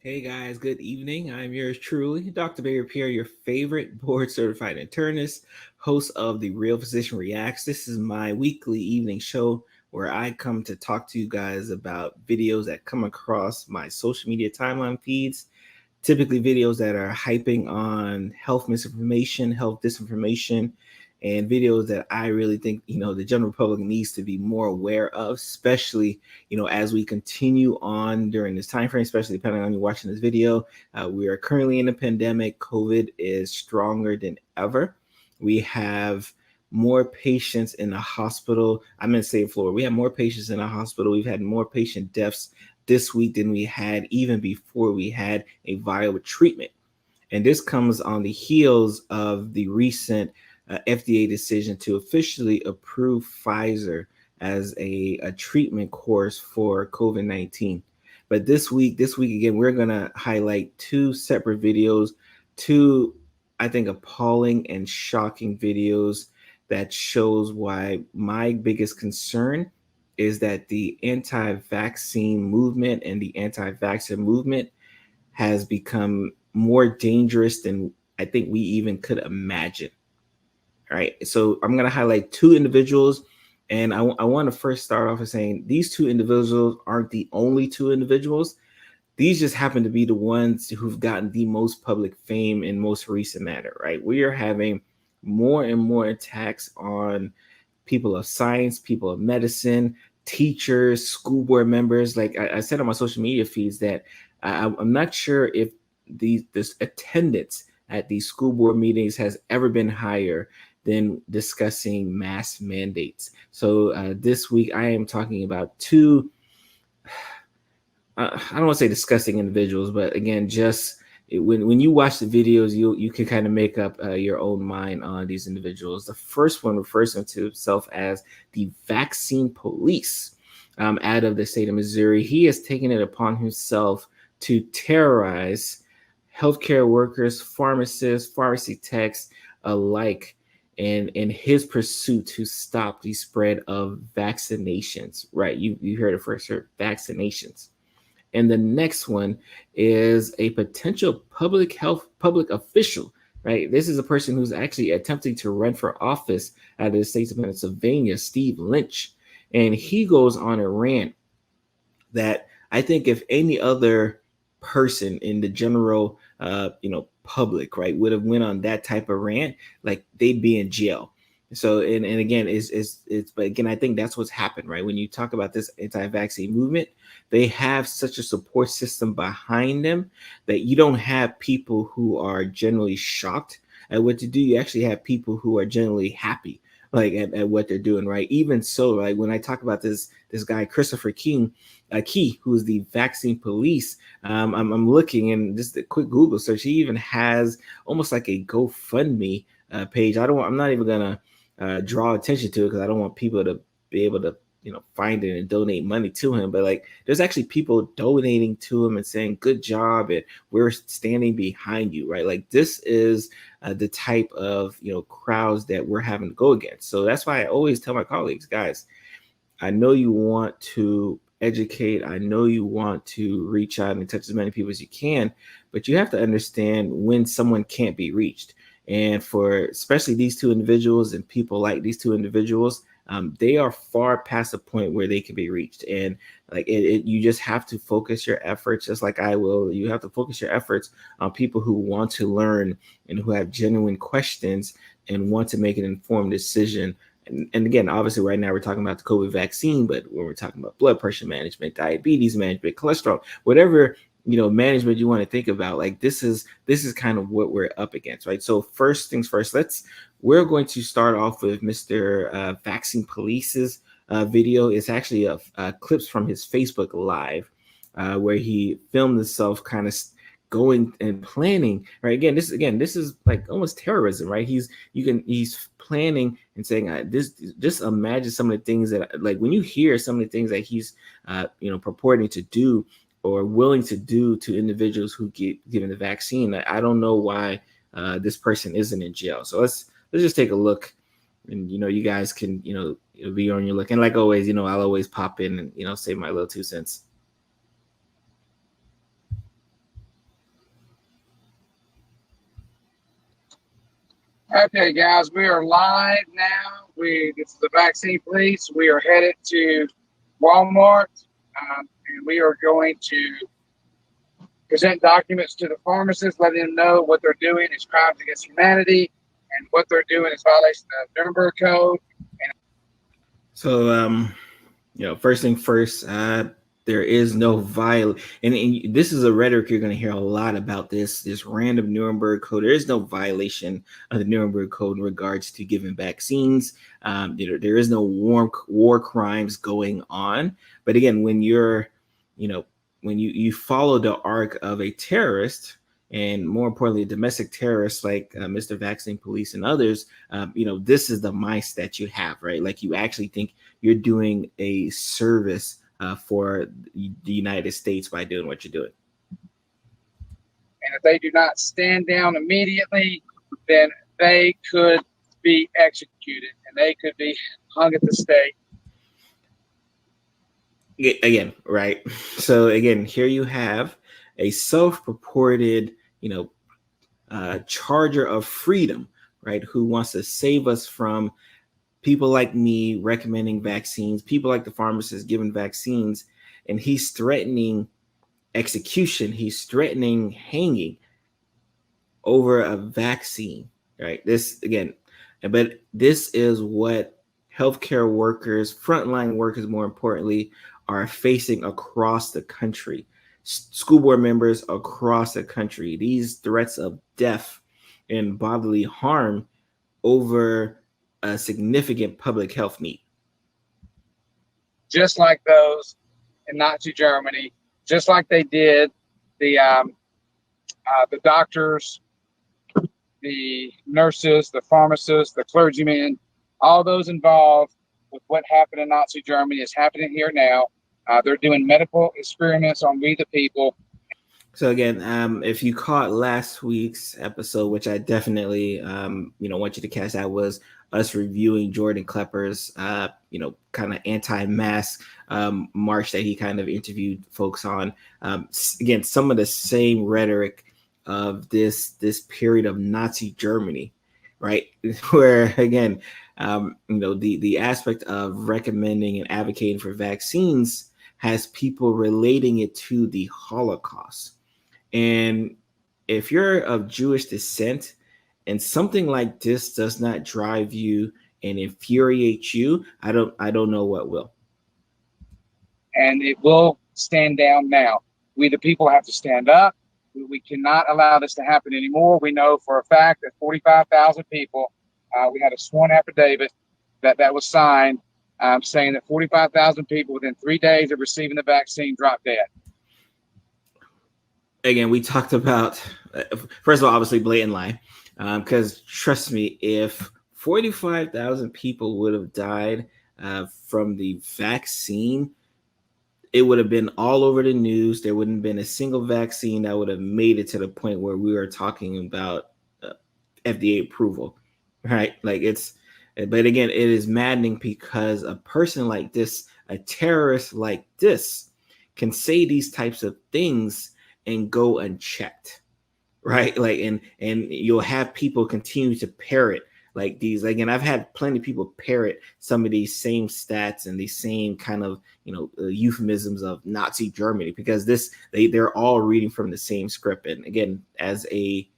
Hey guys, good evening. I'm yours truly, Dr. Pierre, your favorite board certified internist, host of The Real Physician Reacts. This is my weekly evening show where I come to talk to you guys about videos that come across my social media timeline feeds, typically videos that are hyping on health misinformation, health disinformation, and videos that I really think, the general public needs to be more aware of, especially, as we continue on during this time frame, especially depending on you watching this video. We are currently in a pandemic. COVID is stronger than ever. We have more patients in the hospital. I'm in State Florida. We have more patients in the hospital. We've had more patient deaths this week than we had even before we had a viable treatment. And this comes on the heels of the recent FDA decision to officially approve Pfizer as a treatment course for COVID-19. But this week again, we're going to highlight two separate videos, two, I think, appalling and shocking videos that shows why my biggest concern is that the anti-vaccine movement and the anti-vaxxer movement has become more dangerous than I think we even could imagine. All right. So I'm going to highlight two individuals. And I want to first start off with saying these two individuals aren't the only two individuals. These just happen to be the ones who've gotten the most public fame in most recent matter, right? We are having more and more attacks on people of science, people of medicine, teachers, school board members. Like I said on my social media feeds that I'm not sure if this attendance at these school board meetings has ever been higher than discussing mask mandates. So this week I am talking about two, I don't want to say disgusting individuals, but again, just when you watch the videos, you can kind of make up your own mind on these individuals. The first one refers to himself as the vaccine police out of the state of Missouri. He has taken it upon himself to terrorize healthcare workers, pharmacists, pharmacy techs alike in his pursuit to stop the spread of vaccinations. Right, you heard it first, sir, vaccinations. And the next one is a potential public official, right? This is a person who's actually attempting to run for office out of the state of Pennsylvania, Steve Lynch. And he goes on a rant that I think if any other person in the general, public, right, would have went on that type of rant, like they'd be in jail. So, and again, but again, I think that's what's happened, right? When you talk about this anti-vaccine movement, they have such a support system behind them that you don't have people who are generally shocked at what to do. You actually have people who are generally happy, like at what they're doing, right? Even so, right, when I talk about this guy Christopher Key, who's the vaccine police, I'm looking, and just a quick Google search, he even has almost like a GoFundMe page. I'm not even gonna draw attention to it because I don't want people to be able to find it and donate money to him. But like, there's actually people donating to him and saying good job and we're standing behind you, right? Like this is the type of crowds that we're having to go against. So that's why I always tell my colleagues, guys, I know you want to educate, I know you want to reach out and touch as many people as you can, but you have to understand when someone can't be reached. And for especially these two individuals and people like these two individuals, they are far past the point where they can be reached. And like you just have to focus your efforts, just like I will. You have to focus your efforts on people who want to learn and who have genuine questions and want to make an informed decision. And again, obviously, right now we're talking about the COVID vaccine, but when we're talking about blood pressure management, diabetes management, cholesterol, whatever management you want to think about, like this is kind of what we're up against, right? So first things first, we're going to start off with Mr. Vaccine Police's video. It's actually clips from his Facebook Live where he filmed himself kind of going and planning, right? Again, this is like almost terrorism, right? He's planning and saying this. Just imagine some of the things that, like, when you hear some of the things that he's purporting to do or willing to do to individuals who get given the vaccine. I don't know why this person isn't in jail. So let's just take a look, and you guys can be on your look. And like always, I'll always pop in and say my little 2 cents. Okay, guys, we are live now. This is the Vaccine Police. We are headed to Walmart, and we are going to present documents to the pharmacists, letting them know what they're doing is crimes against humanity, and what they're doing is violation of Nuremberg Code. So, first thing first, there is no and this is a rhetoric you're going to hear a lot about this random Nuremberg Code. There is no violation of the Nuremberg Code in regards to giving vaccines. There is no war crimes going on. But again, when when you follow the arc of a terrorist, and more importantly, domestic terrorists like Mr. Vaccine Police and others, this is the mindset you have, right? Like you actually think you're doing a service for the United States by doing what you're doing. And if they do not stand down immediately, then they could be executed and they could be hung at the stake. Again, right? So again, here you have a self-purported, charger of freedom, right? Who wants to save us from people like me recommending vaccines, people like the pharmacists giving vaccines, and he's threatening execution. He's threatening hanging over a vaccine, right? But this is what healthcare workers, frontline workers, more importantly, are facing across the country. School board members across the country. These threats of death and bodily harm over a significant public health need. Just like those in Nazi Germany, just like they did the doctors, the nurses, the pharmacists, the clergymen, all those involved with what happened in Nazi Germany is happening here now. They're doing medical experiments on we the people. So again, if you caught last week's episode, which I definitely, want you to catch, that was us reviewing Jordan Klepper's, kind of anti-mask march that he kind of interviewed folks on. Again, some of the same rhetoric of this period of Nazi Germany, right? Where again, the aspect of recommending and advocating for vaccines has people relating it to the Holocaust. And if you're of Jewish descent and something like this does not drive you and infuriate you, I don't know what will. And it will stand down now. We the people have to stand up. We cannot allow this to happen anymore. We know for a fact that 45,000 people, we had a sworn affidavit that was signed saying that 45,000 people within 3 days of receiving the vaccine dropped dead. Again, we talked about, first of all, obviously blatant lie, because trust me, if 45,000 people would have died from the vaccine, it would have been all over the news. There wouldn't have been a single vaccine that would have made it to the point where we are talking about FDA approval, right? But again, it is maddening because a person like this, a terrorist like this, can say these types of things and go unchecked, right? And you'll have people continue to parrot like these. Again, I've had plenty of people parrot some of these same stats and these same kind of euphemisms of Nazi Germany, because they're all reading from the same script. And again, as a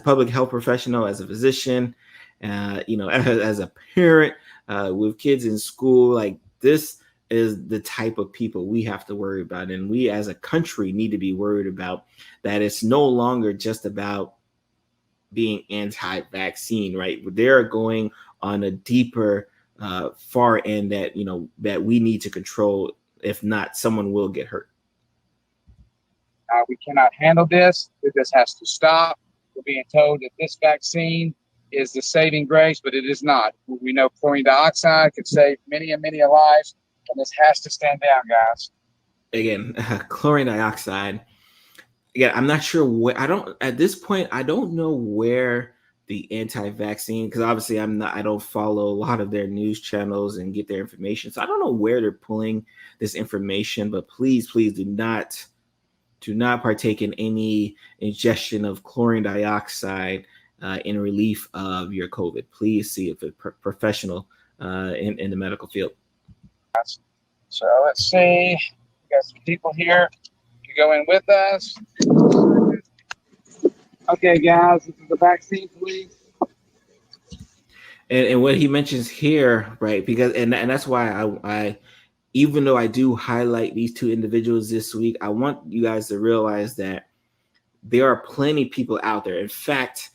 public health professional, as a physician, as a parent with kids in school, like this is the type of people we have to worry about, and we as a country need to be worried about that. It's no longer just about being anti-vaccine, right? They're going on a deeper far end that we need to control. If not, someone will get hurt. We cannot handle this. This has to stop. We're being told that this vaccine is the saving grace, but it is not. We know chlorine dioxide could save many and many lives, and this has to stand down, guys. Again, chlorine dioxide. Again, I'm not sure at this point, I don't know where the anti-vaccine, because obviously I don't follow a lot of their news channels and get their information. So I don't know where they're pulling this information, but please do not partake in any ingestion of chlorine dioxide in relief of your COVID. Please see a professional in the medical field. So let's see. We got some people here to go in with us. Okay, guys, this is the vaccine police. And what he mentions here, right? Because and that's why I even though I do highlight these two individuals this week, I want you guys to realize that there are plenty of people out there. In fact,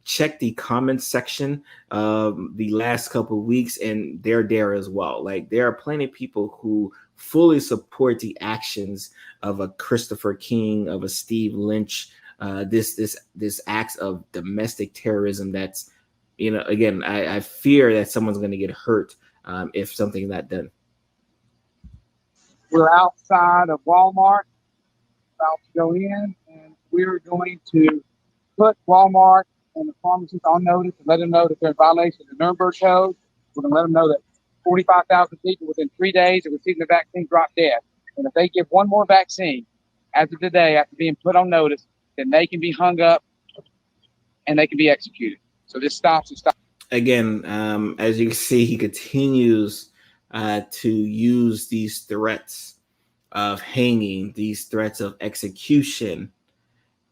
check the comments section the last couple of weeks, and they're there as well. Like, there are plenty of people who fully support the actions of a Christopher King, of a Steve Lynch, this acts of domestic terrorism. That's, again, I fear that someone's going to get hurt if something is not done. We're outside of Walmart, about to go in, and we're going to put Walmart and the pharmacists on notice and let them know that they're in violation of the Nuremberg Code. We're going to let them know that 45,000 people within 3 days of receiving the vaccine drop dead. And if they give one more vaccine as of today, after being put on notice, then they can be hung up and they can be executed. So this stops and stops. Again, as you can see, he continues to use these threats of hanging, these threats of execution,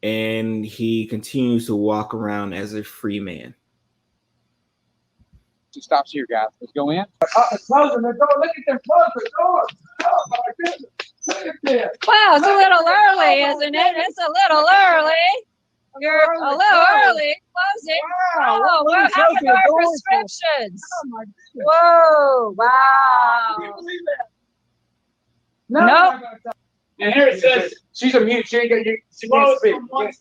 and he continues to walk around as a free man. It stops here, guys. Let's go in. Closing the door. Look at them close the door. Oh my goodness. Look at this. Wow, it's a little early, isn't it? It's a little early. You're a little early closing. Wow. Oh, what happened to our prescriptions? Oh my goodness. Whoa, Can wow. you believe that? No. And here it says she's a mute. She can't speak. Right?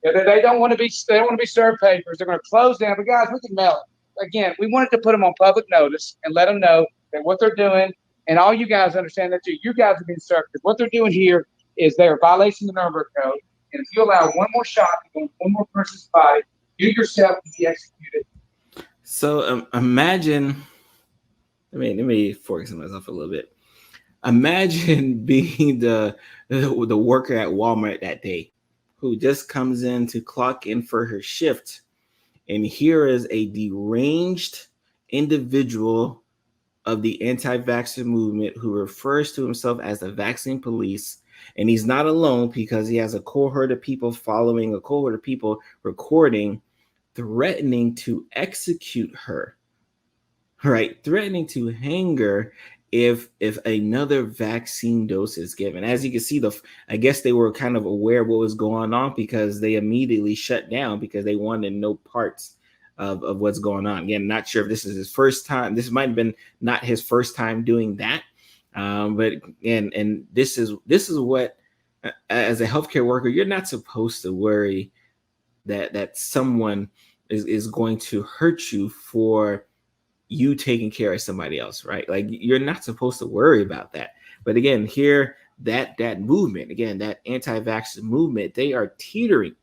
Yeah, they don't want to be. They don't want to be served papers. They're going to close down. But guys, we can mail it. Again, we wanted to put them on public notice and let them know that what they're doing, and all you guys understand that too. You guys are being served because what they're doing here is they're violating the Nuremberg Code. And if you allow one more shot to go in one more person's body, you yourself can be executed. So imagine. Let me focus on myself a little bit. Imagine being the worker at Walmart that day, who just comes in to clock in for her shift, and here is a deranged individual of the anti-vaxxer movement who refers to himself as the vaccine police. And he's not alone, because he has a cohort of people following, a cohort of people recording, threatening to execute her, right? Threatening to hang her if another vaccine dose is given. As you can see, I guess they were kind of aware of what was going on, because they immediately shut down because they wanted no parts of what's going on. Again, not sure if this is his first time. This might have been not his first time doing that. But and this is what, as a healthcare worker, you're not supposed to worry that someone is going to hurt you for you taking care of somebody else, right? Like, you're not supposed to worry about that. But again, here, that movement, again, that anti-vax movement, they are teetering.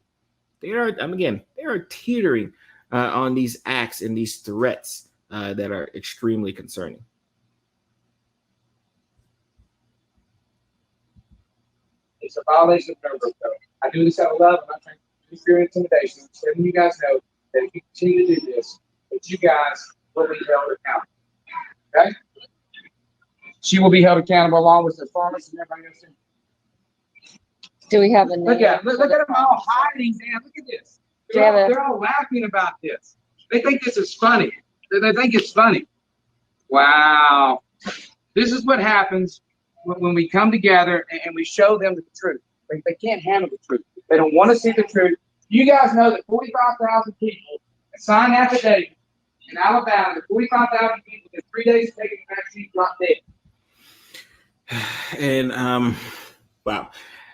They are teetering on these acts and these threats that are extremely concerning. It's a violation of Nuremberg Code. I do this out of love. I'm not trying to do fear and intimidation. I'm just letting you guys know that if you continue to do this, that you guys will be held accountable. Okay? She will be held accountable along with the pharmacist and everybody else. Do we have a name? Look at them all hiding, Dan. Look at this. They're all laughing about this. They think this is funny. They think it's funny. Wow. This is what happens when we come together and we show them the truth. They can't handle the truth. They don't want to see the truth. You guys know that 45,000 people signed affidavit in Alabama, 45,000 people in 3 days taking the vaccine dropped dead. And wow.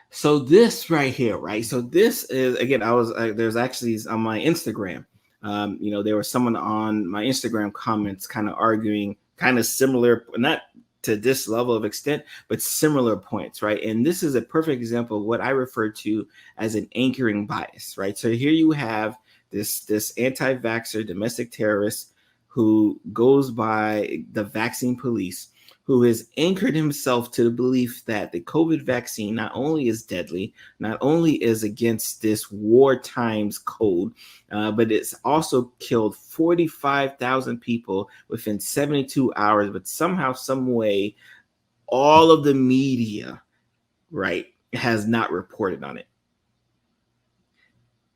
So this right here, right? So this is, again, there's actually on my Instagram, there was someone on my Instagram comments kind of arguing kind of similar, not to this level of extent, but similar points, right? And this is a perfect example of what I refer to as an anchoring bias, right? So here you have this anti-vaxxer domestic terrorist who goes by the vaccine police, who has anchored himself to the belief that the COVID vaccine not only is deadly, not only is against this war times code, but it's also killed 45,000 people within 72 hours. But somehow, some way, all of the media, right, has not reported on it.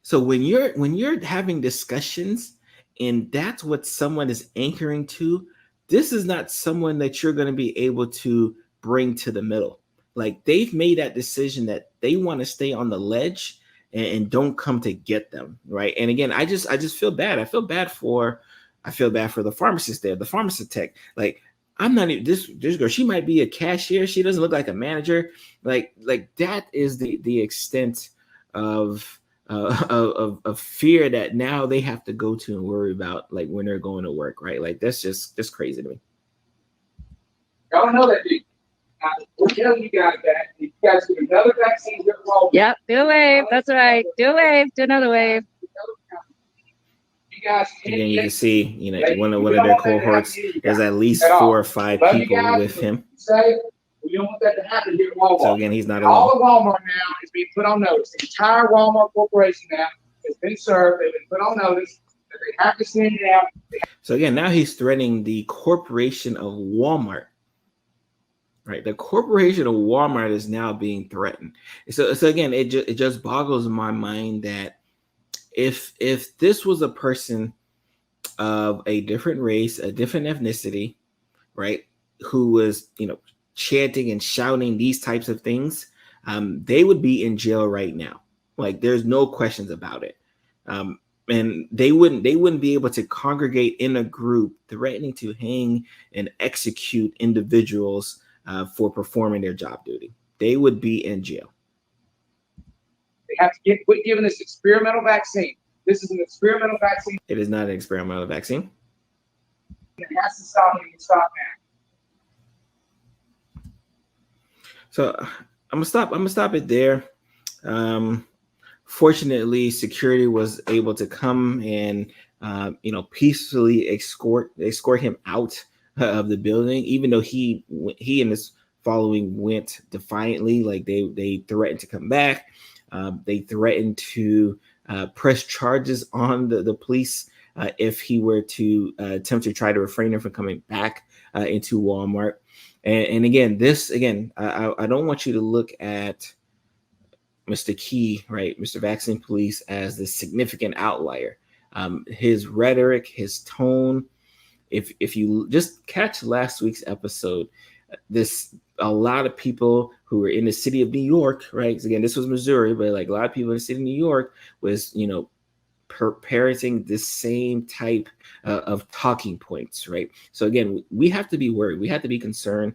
So when you're having discussions and that's what someone is anchoring to, this is not someone that you're going to be able to bring to the middle. Like, they've made that decision that they want to stay on the ledge and don't come to get them, right? And again, I just feel bad. I feel bad for the pharmacist there, the pharmacist tech. Like, I'm not even this girl. She might be a cashier. She doesn't look like a manager. Like that is the extent of fear that now they have to go to and worry about, like, when they're going to work, right? Like, that's just crazy to me. Y'all know that, dude. We're telling you guys that if you guys do another vaccine, you're wrong. Yep, do a wave. That's right. Do a wave. Do another wave. You guys, again, you can see, you know, one of their cohorts, there's at least 4 or 5 people with him. We don't want that to happen here at Walmart. So again, he's not alone. All of Walmart now is being put on notice. The entire Walmart corporation now has been served. They've been put on notice that they have to send it out. So again, now he's threatening the corporation of Walmart. Right, the corporation of Walmart is now being threatened. So again, it just boggles my mind that if this was a person of a different race, a different ethnicity, right, who was, you know, chanting and shouting these types of things, they would be in jail right now. Like, there's no questions about it. And they wouldn't be able to congregate in a group threatening to hang and execute individuals for performing their job duty. They would be in jail. They have to quit giving this experimental vaccine. This is an experimental vaccine. It is not an experimental vaccine. It has to stop. It can stop now. So I'm gonna stop it there. Fortunately, security was able to come and peacefully escort him out of the building, even though he and his following went defiantly. Like, they threatened to come back. They threatened to press charges on the police if he were to attempt to try to refrain him from coming back into Walmart. And again, I don't want you to look at Mr. Key, right, Mr. Vaccine Police, as the significant outlier. His rhetoric, his tone, if you just catch last week's episode, a lot of people who were in the city of New York, right? Again, this was Missouri, but like a lot of people in the city of New York was, parroting this same type of talking points, right? So again, we have to be worried. We have to be concerned.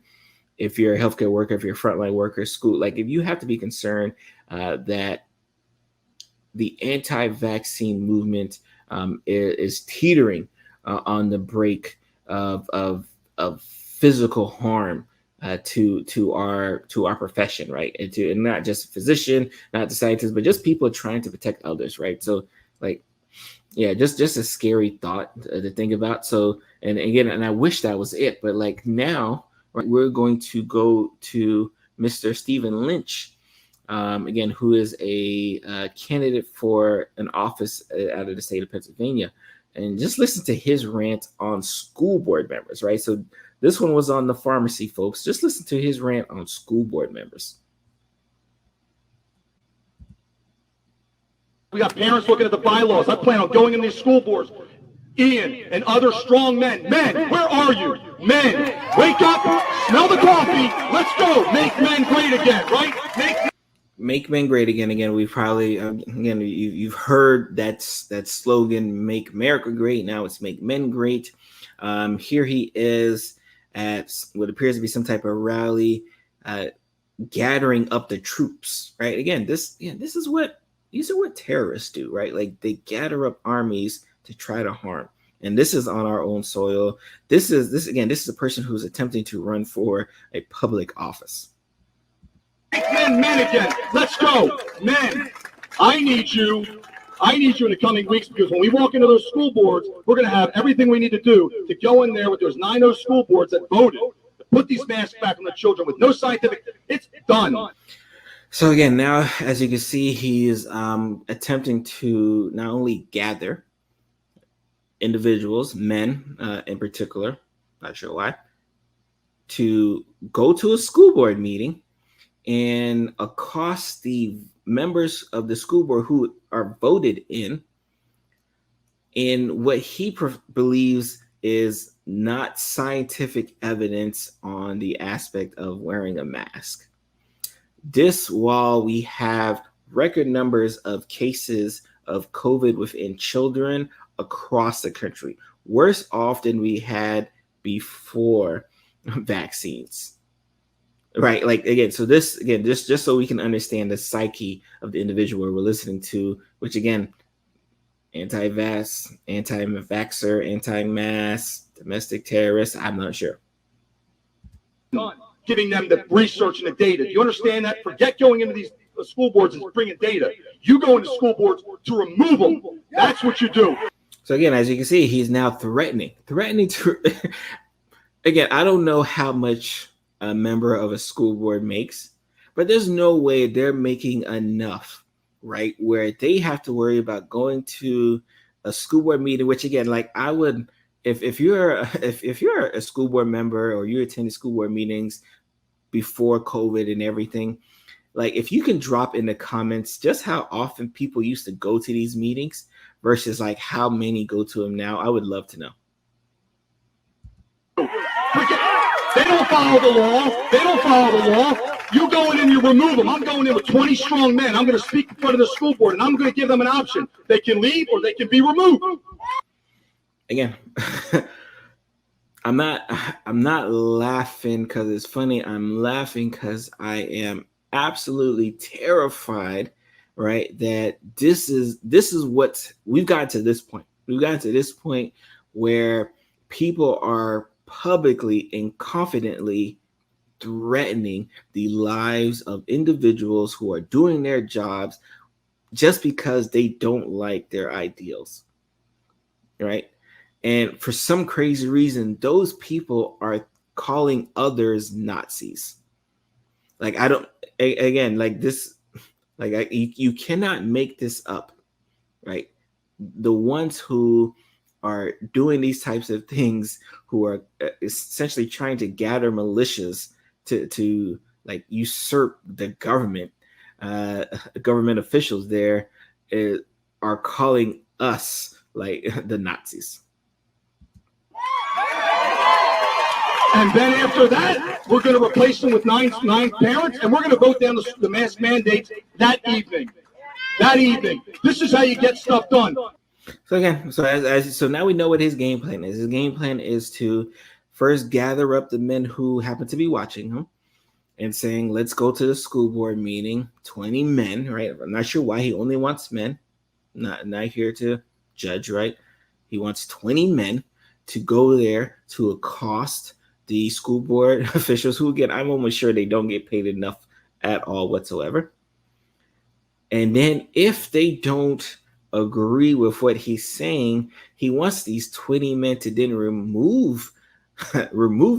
If you're a healthcare worker, if you're a frontline worker, school, like, if you have to be concerned that the anti-vaccine movement is teetering on the brink of physical harm to our profession, right? And not just physician, not the scientists, but just people trying to protect others, right? So, like, yeah, just a scary thought to think about. So, and again, and I wish that was it, but like now, right, we're going to go to Mr. Stephen Lynch, again, who is a candidate for an office out of the state of Pennsylvania, and just listen to his rant on school board members, right? So this one was on the pharmacy folks. Just listen to his rant on school board members. We got parents looking at the bylaws. I plan on going in these school boards. Ian and other strong men. Men, where are you? Men, wake up, smell the coffee. Let's go. Make men great again, right? Make men great again. Again, we probably, you've heard that slogan, make America great. Now it's make men great. Here he is at what appears to be some type of rally, gathering up the troops, right? Again, these are what terrorists do, right? Like, they gather up armies to try to harm. And this is on our own soil. This is a person who's attempting to run for a public office. Men again. Let's go. Men, I need you in the coming weeks, because when we walk into those school boards, we're going to have everything we need to do to go in there with those 9 school boards that voted Put these masks back on the children with no scientific. It's done. So again, now as you can see, he is attempting to not only gather individuals, men in particular, not sure why, to go to a school board meeting and accost the members of the school board who are voted in what he believes is not scientific evidence on the aspect of wearing a mask. This while we have record numbers of cases of COVID within children across the country, worse off than we had before vaccines. Right, like again, so this again, just so we can understand the psyche of the individual we're listening to, which again, anti-vax, anti-vaxxer, anti-mask, domestic terrorist, I'm not sure. Giving them the research and the data. Do you understand that? Forget going into these school boards and bringing data. You go into school boards to remove them. That's what you do. So again, as you can see, he's now threatening to. Again, I don't know how much a member of a school board makes, but there's no way they're making enough, right? Where they have to worry about going to a school board meeting, which again, like I would, if you're a school board member or you attended school board meetings before COVID and everything, like if you can drop in the comments just how often people used to go to these meetings versus like how many go to them now, I would love to know. They don't follow the law. They don't follow the law. You go in and you remove them. I'm going in with 20 strong men. I'm going to speak in front of the school board, and I'm going to give them an option. They can leave or they can be removed. Again, I'm not laughing because it's funny. I'm laughing because I am absolutely terrified, right? That this is what we've gotten to this point. We've gotten to this point where people are publicly and confidently threatening the lives of individuals who are doing their jobs just because they don't like their ideals, right? And for some crazy reason, those people are calling others Nazis. Like I don't, again, like this, like you cannot make this up, right? The ones who are doing these types of things, who are essentially trying to gather militias to like usurp the government, government officials there are calling us like the Nazis. And then after that, we're going to replace them with nine parents, and we're going to vote down the mask mandates that evening. That evening. This is how you get stuff done. So again, so now we know what his game plan is. His game plan is to first gather up the men who happen to be watching him and saying, let's go to the school board meeting, 20 men, right? I'm not sure why he only wants men. Not here to judge, right? He wants 20 men to go there to accost the school board officials who, again, I'm almost sure they don't get paid enough at all whatsoever. And then if they don't agree with what he's saying, he wants these 20 men to then remove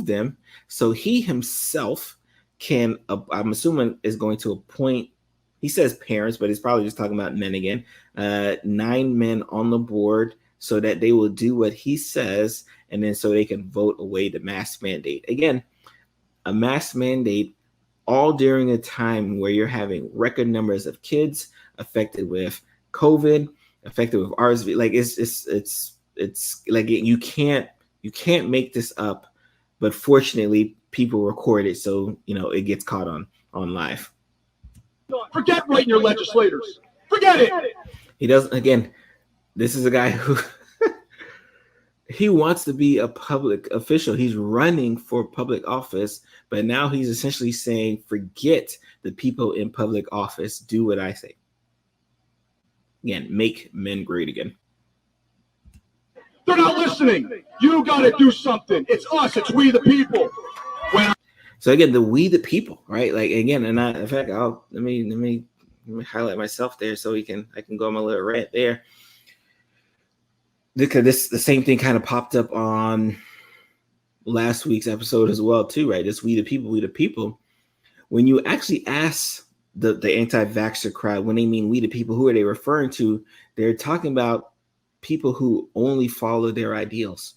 them so he himself can, I'm assuming, is going to appoint, he says parents, but he's probably just talking about men again, 9 men on the board so that they will do what he says, and then so they can vote away the mask mandate. Again, a mask mandate all during a time where you're having record numbers of kids affected with COVID, affected with RSV. Like it's like you can't make this up, but fortunately people record it, so it gets caught on live. Forget writing your legislators. Forget it. He doesn't. Again, this is a guy who he wants to be a public official. He's running for public office, but now he's essentially saying, forget the people in public office. Do what I say. Again, make men great again. They're not listening. You got to do something. It's us. It's we the people. So again, the we the people, right? Like again, and in fact, let me highlight myself there so I can go on my little rant there. Because the same thing kind of popped up on last week's episode as well, too, right? This we the people. When you actually ask the anti-vaxxer crowd, when they mean we the people, who are they referring to? They're talking about people who only follow their ideals.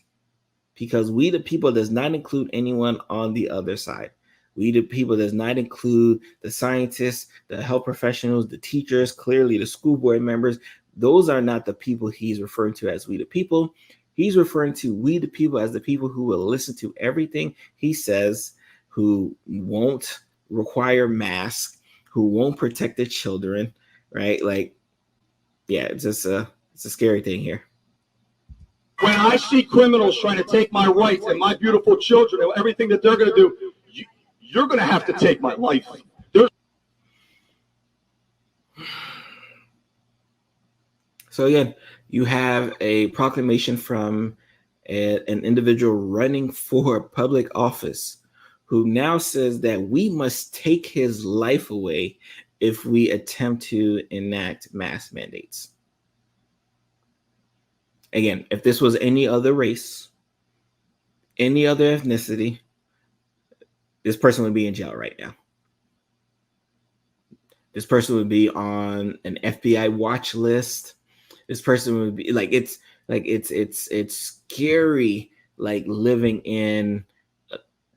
Because we the people does not include anyone on the other side. We the people does not include the scientists, the health professionals, the teachers, clearly the school board members. Those are not the people he's referring to as we the people. He's referring to we the people as the people who will listen to everything he says, who won't require masks, who won't protect their children, right? Like, yeah, it's a scary thing here. When I see criminals trying to take my rights and my beautiful children and everything that they're going to do, you're going to have to take my life. So again, you have a proclamation from an individual running for public office who now says that we must take his life away if we attempt to enact mask mandates. Again, if this was any other race, any other ethnicity, this person would be in jail right now. This person would be on an FBI watch list. This person would be it's scary, like living in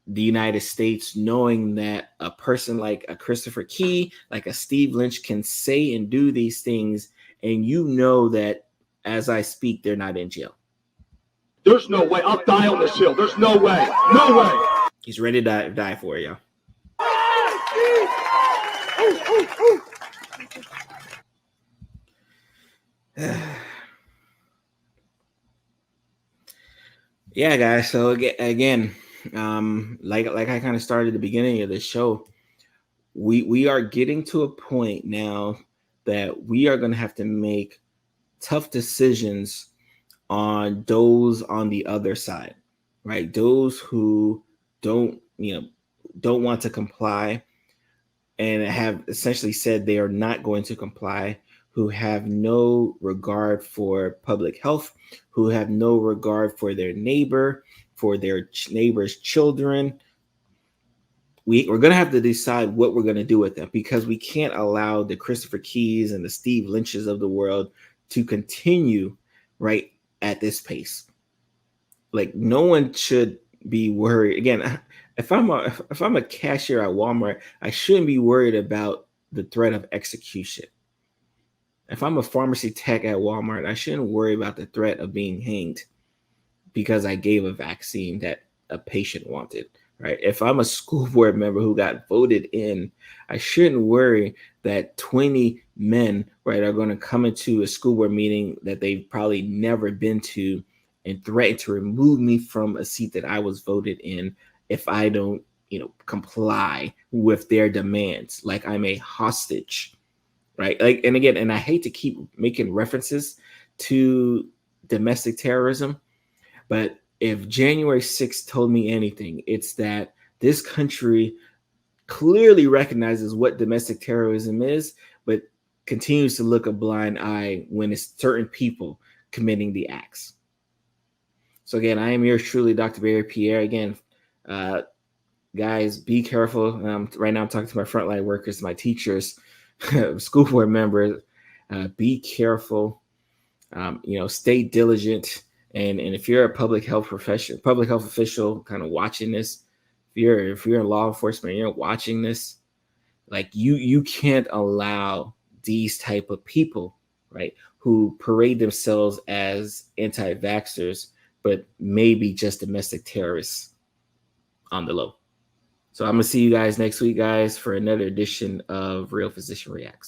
the United States, knowing that a person like a Christopher Key, like a Steve Lynch, can say and do these things, and you know that as I speak, they're not in jail. There's no way. I'll die on this hill. There's no way. No way. He's ready to die for you. Yeah, guys. So again, like I kind of started at the beginning of the show, we are getting to a point now that we are going to have to make tough decisions on those on the other side, right? Those who don't want to comply and have essentially said they are not going to comply, who have no regard for public health, who have no regard for their neighbor, for their neighbor's children. We're going to have to decide what we're going to do with them, because we can't allow the Christopher Keys and the Steve Lynches of the world to continue right at this pace. Like, no one should be worried. Again, if I'm a cashier at Walmart, I shouldn't be worried about the threat of execution. If I'm a pharmacy tech at Walmart, I shouldn't worry about the threat of being hanged because I gave a vaccine that a patient wanted, right? If I'm a school board member who got voted in, I shouldn't worry that 20 men, right, are going to come into a school board meeting that they've probably never been to and threaten to remove me from a seat that I was voted in if I don't, comply with their demands, like I'm a hostage, right? Like, and again, and I hate to keep making references to domestic terrorism, but if January 6th told me anything, it's that this country clearly recognizes what domestic terrorism is, but continues to look a blind eye when it's certain people committing the acts. So again, I am yours truly, Dr. Pierre. Again, guys, be careful. Right now I'm talking to my frontline workers, my teachers, school board members. Be careful. Stay diligent. And if you're a public health official kind of watching this, if you're in law enforcement, you're watching this, like you can't allow these type of people, right, who parade themselves as anti-vaxxers, but maybe just domestic terrorists on the low. So I'm going to see you guys next week, guys, for another edition of Real Physician Reacts.